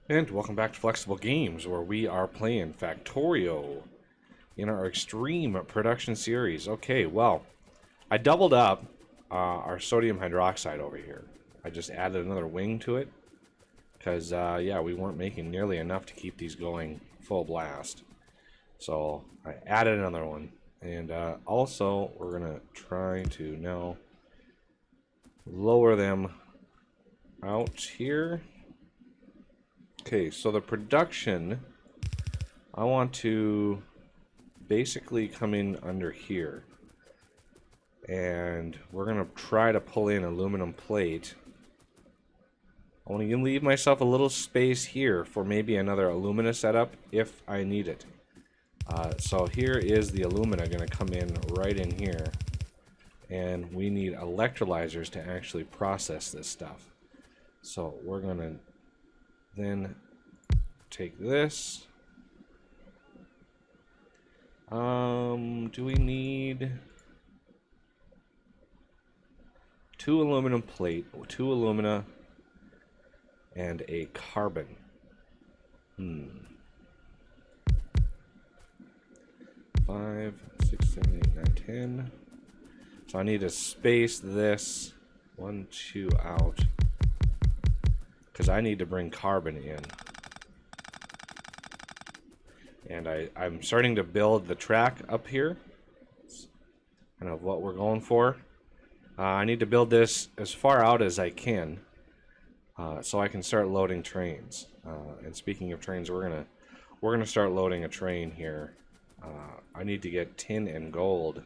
And welcome back to Flexible Games, where we are playing Factorio in our Extreme Production series. Okay, well, I doubled up our sodium hydroxide over here. I just added another wing to it, because, yeah, we weren't making nearly enough to keep these going full blast. So I added another one, and also we're going to try to now lower them out here. Okay, so the production, I want to basically come in under here. And we're going to try to pull in aluminum plate. I want to leave myself a little space here for maybe another alumina setup if I need it. So here is the alumina going to come in right in here. And we need electrolyzers to actually process this stuff. So we're going to then take this. Do we need 2 aluminum plate, 2 alumina, and a carbon? 5, 6, 7, 8, 9, 10. So I need to space this 1, 2 out, because I need to bring carbon in. And I'm starting to build the track up here. That's kind of what we're going for. I need to build this as far out as I can, so I can start loading trains. And speaking of trains, we're gonna start loading a train here. I need to get tin and gold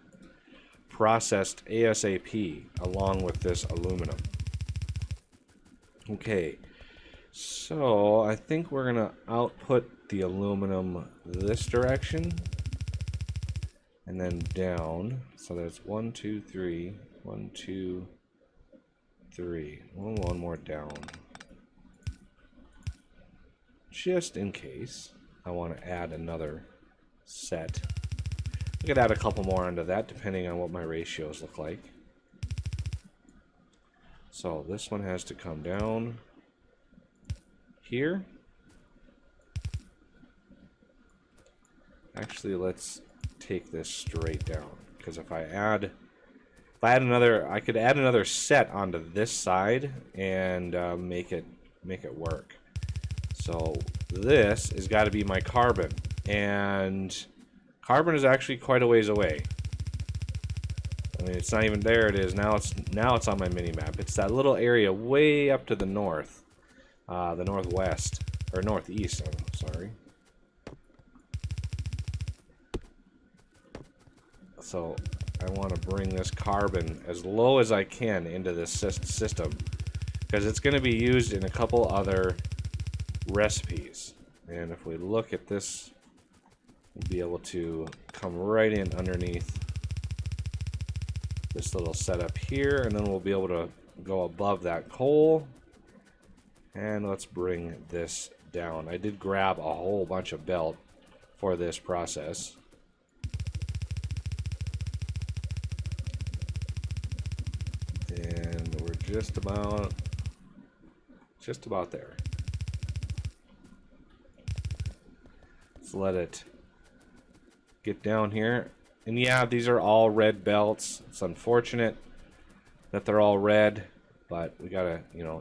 processed ASAP along with this aluminum. Okay. So I think we're gonna output the aluminum this direction and then down. So there's 1, 2, 3, 1, 2, 3. One more down, just in case I want to add another set. I could add a couple more onto that depending on what my ratios look like. So this one has to come down here. Actually, let's take this straight down, because if I add another, I could add another set onto this side and make it work. So this has got to be my carbon, and carbon is actually quite a ways away. I mean, it's not even there. It is now. It's on my mini map. It's that little area way up to the north. The northwest, or northeast, sorry. So I want to bring this carbon as low as I can into this system, because it's going to be used in a couple other recipes. And if we look at this, we'll be able to come right in underneath this little setup here, and then we'll be able to go above that coal. And let's bring this down. I did grab a whole bunch of belt for this process. And we're just about there. Let's let it get down here. And yeah, these are all red belts. It's unfortunate that they're all red, but we gotta,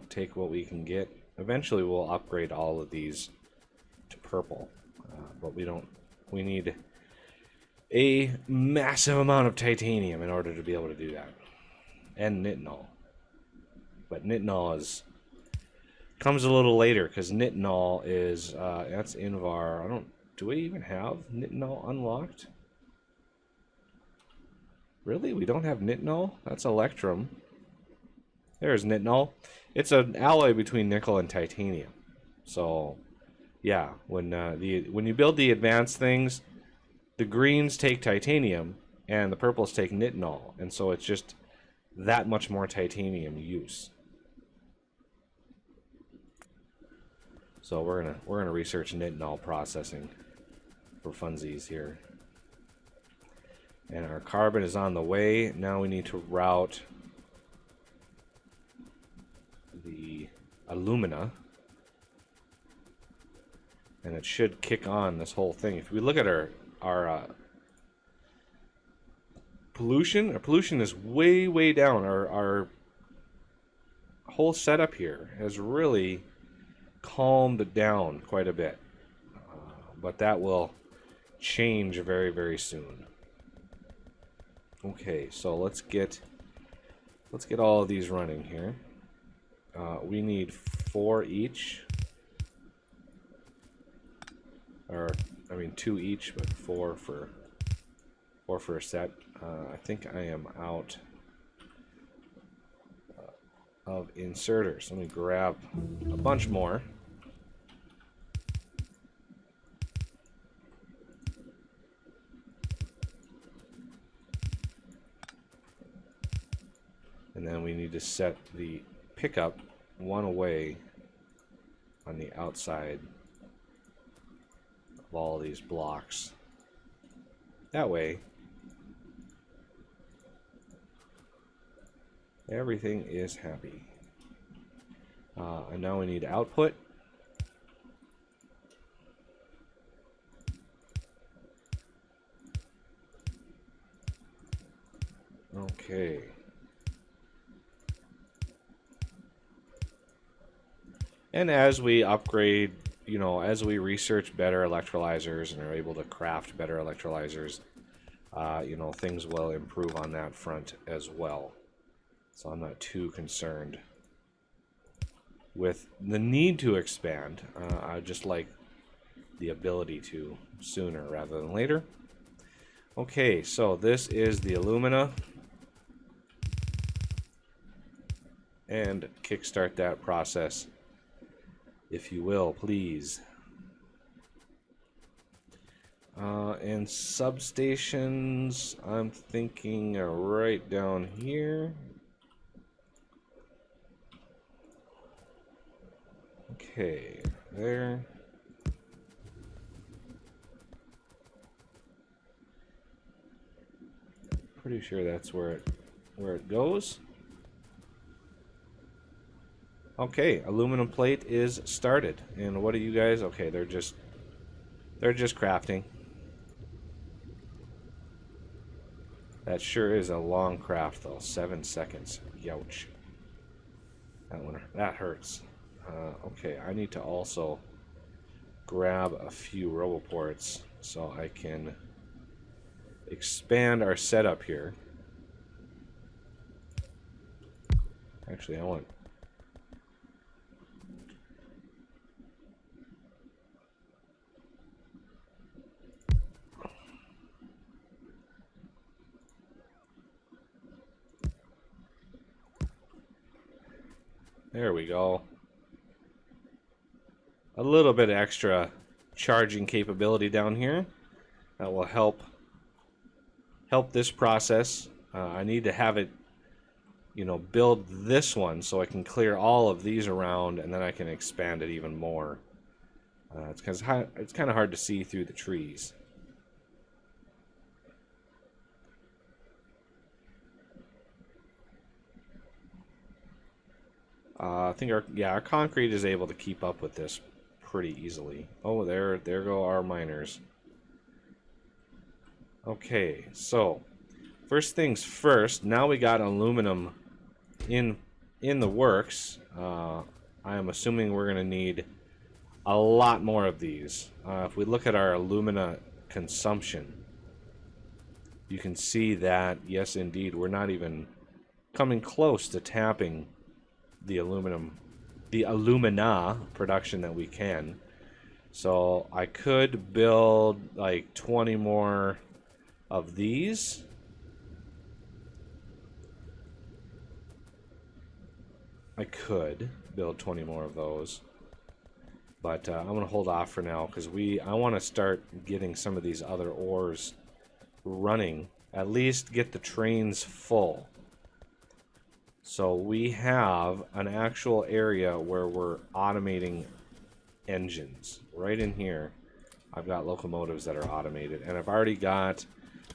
take what we can get. Eventually we'll upgrade all of these to purple, but we need a massive amount of titanium in order to be able to do that. And nitinol. But nitinol comes a little later, because nitinol is, that's Invar. Do we even have nitinol unlocked? Really? We don't have nitinol? That's electrum. There's nitinol. It's an alloy between nickel and titanium. So, yeah, when you build the advanced things, the greens take titanium and the purples take nitinol, and so it's just that much more titanium use. So we're gonna research nitinol processing for funsies here. And our carbon is on the way. Now we need to route the alumina and it should kick on this whole thing. If we look at our pollution, our pollution is way down. Our whole setup here has really calmed down quite a bit, but that will change very soon. Okay, so let's get all of these running here. We need 4 each, or I mean 2 each, but 4 for a set. I think I am out of inserters. Let me grab a bunch more. And then we need to set the pickup one away on the outside of all these blocks. That way, everything is happy. And now we need output. Okay. And as we upgrade, you know, as we research better electrolyzers and are able to craft better electrolyzers, you know, things will improve on that front as well. So I'm not too concerned with the need to expand. I just like the ability to sooner rather than later. Okay, so this is the alumina. And kickstart that process, if you will, please. And substations, I'm thinking right down here. Okay, there. Pretty sure that's where it goes. Okay, aluminum plate is started. And what are you guys? Okay, they're just crafting. That sure is a long craft though. 7 seconds. Youch. That hurts. Okay, I need to also grab a few roboports so I can expand our setup here. Actually, I want... There we go. A little bit extra charging capability down here. That will help this process. I need to have it, you know, build this one so I can clear all of these around, and then I can expand it even more. It's kind of hard to see through the trees. I think our concrete is able to keep up with this pretty easily. Oh, there go our miners. Okay, so first things first. Now we got aluminum in the works. I am assuming we're going to need a lot more of these. If we look at our alumina consumption, you can see that yes, indeed, we're not even coming close to tapping the alumina production that we can. So I could build like 20 more of these. I could build 20 more of those, but I'm gonna hold off for now because I want to start getting some of these other ores running. At least get the trains full. So we have an actual area where we're automating engines. Right in here, I've got locomotives that are automated, and I've already got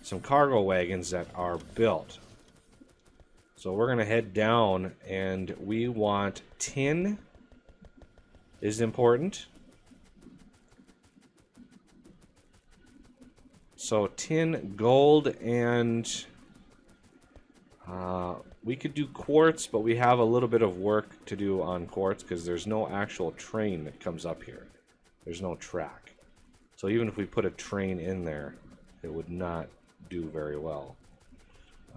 some cargo wagons that are built. So we're going to head down, and we want tin is important. So tin, gold, and we could do quartz, but we have a little bit of work to do on quartz because there's no actual train that comes up here. There's no track. So even if we put a train in there, it would not do very well.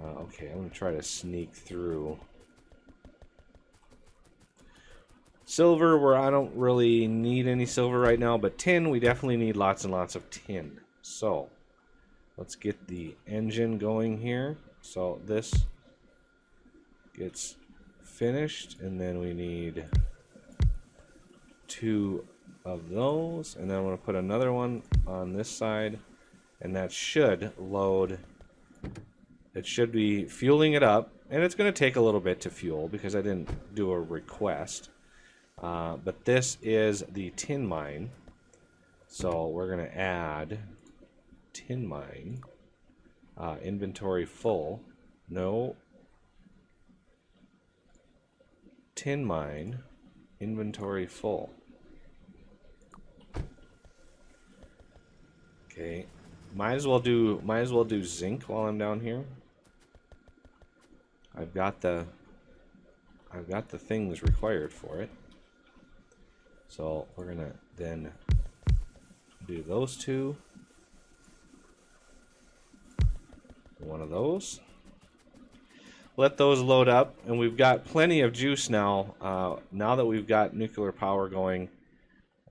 Okay, I'm going to try to sneak through. Silver, where I don't really need any silver right now, but tin, we definitely need lots and lots of tin. So let's get the engine going here. So this gets finished, and then we need 2 of those, and then I'm going to put another one on this side, and that should load. It should be fueling it up, and it's going to take a little bit to fuel because I didn't do a request. But this is the tin mine, so we're going to add tin mine, inventory full. No, tin mine, inventory full. Okay, might as well do zinc while I'm down here. I've got the things required for it. So we're gonna then do those 2. One of those. Let those load up, and we've got plenty of juice now. Now that we've got nuclear power going,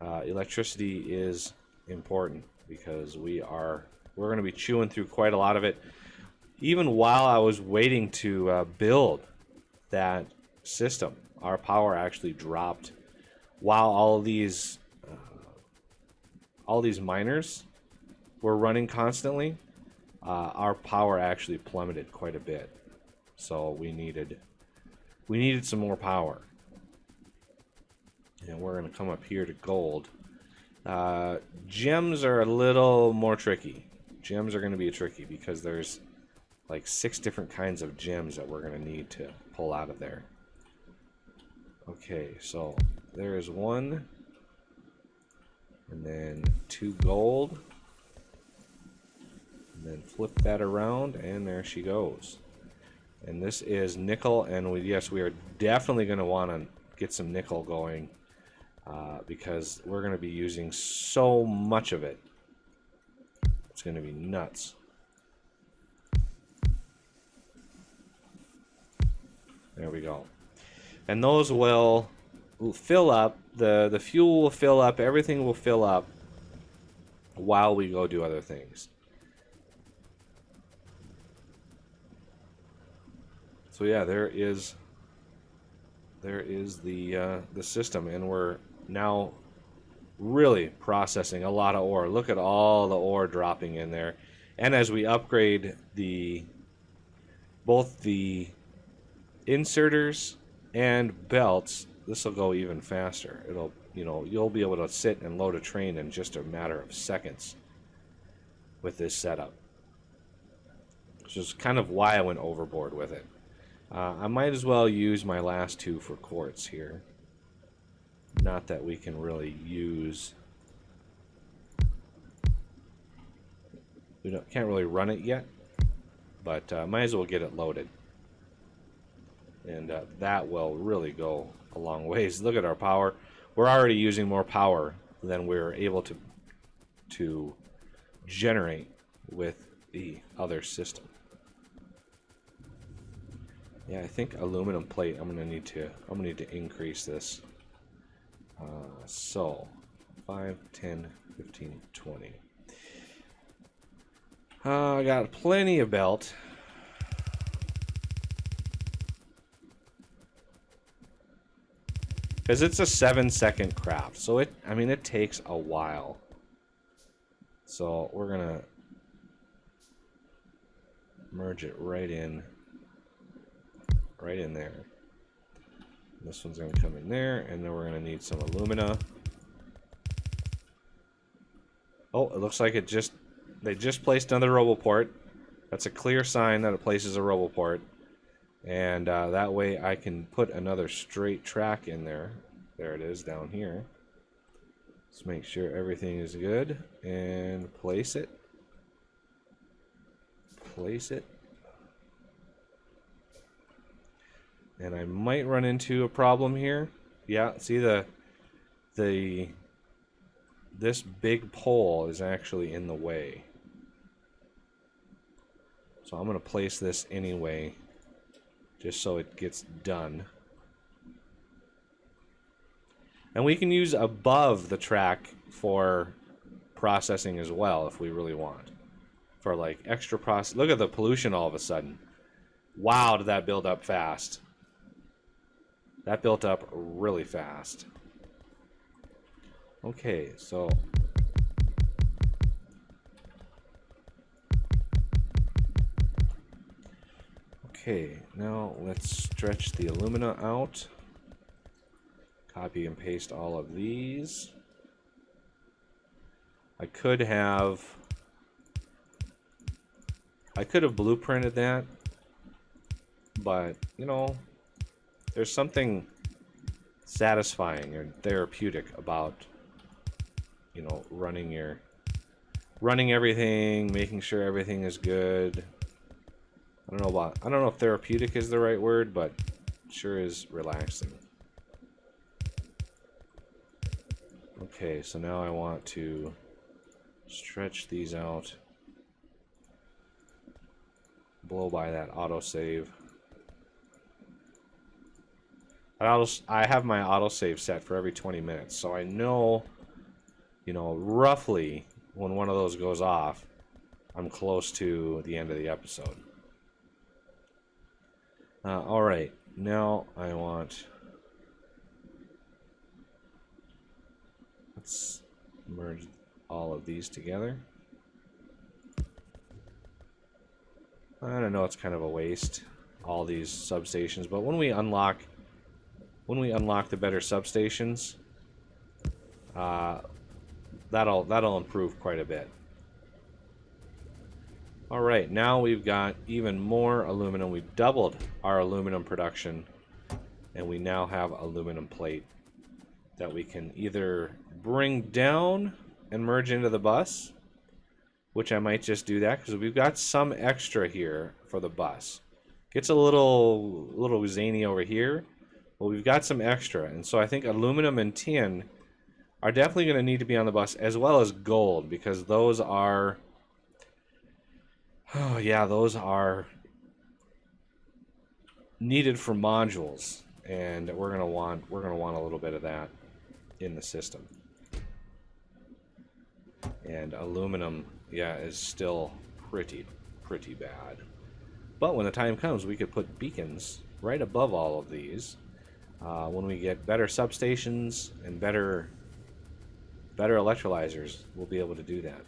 electricity is important because we're going to be chewing through quite a lot of it. Even while I was waiting to build that system, our power actually dropped. While all these miners were running constantly, our power actually plummeted quite a bit. So we needed some more power. And we're going to come up here to gold. Gems are a little more tricky. Gems are going to be tricky because there's like 6 different kinds of gems that we're going to need to pull out of there. Okay, so there is 1, and then 2 gold, and then flip that around, and there she goes. And this is nickel, and yes, we are definitely going to want to get some nickel going because we're going to be using so much of it. It's going to be nuts. There we go. And those will fill up, the fuel will fill up, everything will fill up while we go do other things. So yeah, there is the system, and we're now really processing a lot of ore. Look at all the ore dropping in there. And as we upgrade both the inserters and belts, this will go even faster. It'll, you'll be able to sit and load a train in just a matter of seconds with this setup. Which is kind of why I went overboard with it. I might as well use my last 2 for quartz here. Not that we can really use. Can't really run it yet, but might as well get it loaded. And that will really go a long ways. Look at our power. We're already using more power than we're able to generate with the other system. Yeah, I think aluminum plate. I'm gonna need to increase this. So 5, 10, 15, 20. I got plenty of belt. Because it's a 7-second craft, so it takes a while. So we're gonna merge it right in there. This one's gonna come in there, and then we're gonna need some alumina. Oh, it looks like they just placed another roboport. That's a clear sign that it places a roboport. And that way I can put another straight track in there. There it is down here. Let's make sure everything is good and place it. place it. And I might run into a problem here. Yeah, see this big pole is actually in the way. So I'm going to place this anyway, just so it gets done. And we can use above the track for processing as well if we really want. For like extra process. Look at the pollution all of a sudden. Wow, did that build up fast. That built up really fast. Okay, so okay, now let's stretch the alumina out. Copy and paste all of these. I could have blueprinted that, but you know, there's something satisfying or therapeutic about, you know, running everything, making sure everything is good. I don't know if therapeutic is the right word, but it sure is relaxing. Okay, so now I want to stretch these out. Blow by that autosave. I have my autosave set for every 20 minutes, so I know, you know, roughly when one of those goes off, I'm close to the end of the episode. Alright, now I want... Let's merge all of these together. I don't know, it's kind of a waste, all these substations, but when we unlock the better substations, that'll improve quite a bit. All right, now we've got even more aluminum. We've doubled our aluminum production, and we now have aluminum plate that we can either bring down and merge into the bus, which I might just do that because we've got some extra here for the bus. Gets a little zany over here, but we've got some extra, and so I think aluminum and tin are definitely going to need to be on the bus, as well as gold, because those are, oh yeah, those are needed for modules, and we're gonna want a little bit of that in the system. And aluminum, yeah, is still pretty bad. But when the time comes, we could put beacons right above all of these. When we get better substations and better electrolyzers, we'll be able to do that.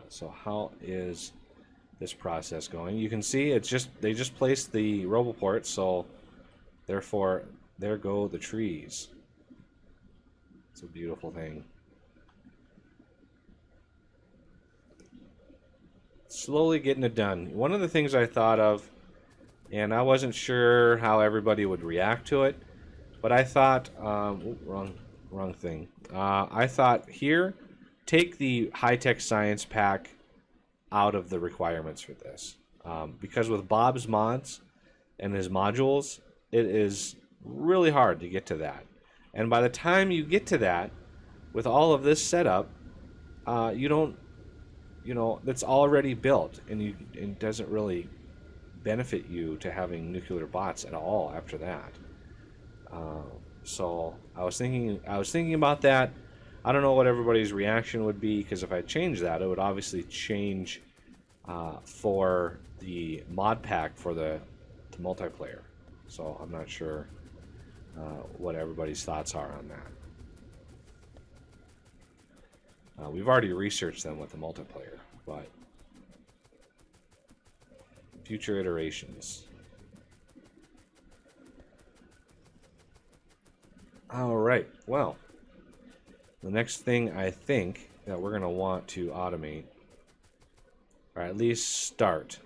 So how is this process going? You can see they just placed the roboport, so therefore there go the trees. It's a beautiful thing. Slowly getting it done. One of the things I thought of, and I wasn't sure how everybody would react to it, but I thought, wrong thing. I thought here, take the high-tech science pack out of the requirements for this. Because with Bob's mods and his modules, it is really hard to get to that. And by the time you get to that, with all of this setup, that's already built, and it doesn't really benefit you to having nuclear bots at all after that. So I was thinking about that. I don't know what everybody's reaction would be, because if I change that, it would obviously change for the mod pack for the multiplayer. So I'm not sure what everybody's thoughts are on that. We've already researched them with the multiplayer, but future iterations. All right, well, the next thing I think that we're going to want to automate, or at least start,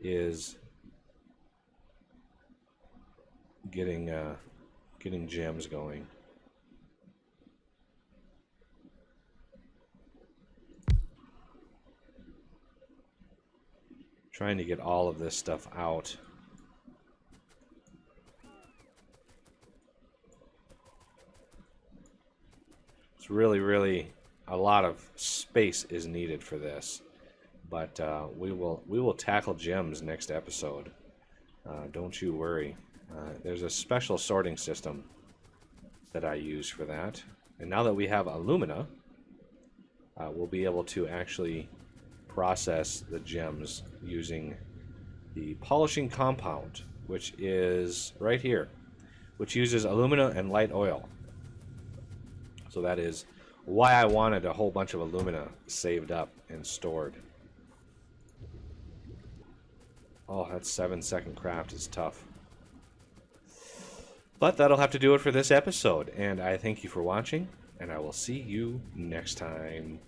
is getting gems going. Trying to get all of this stuff out. It's really a lot of space is needed for this, but we will tackle gems next episode. Don't you worry. There's a special sorting system that I use for that, and now that we have alumina, we'll be able to actually process the gems using the polishing compound, which is right here, which uses alumina and light oil. So that is why I wanted a whole bunch of alumina saved up and stored. Oh, that 7-second craft is tough. But that'll have to do it for this episode, and I thank you for watching, and I will see you next time.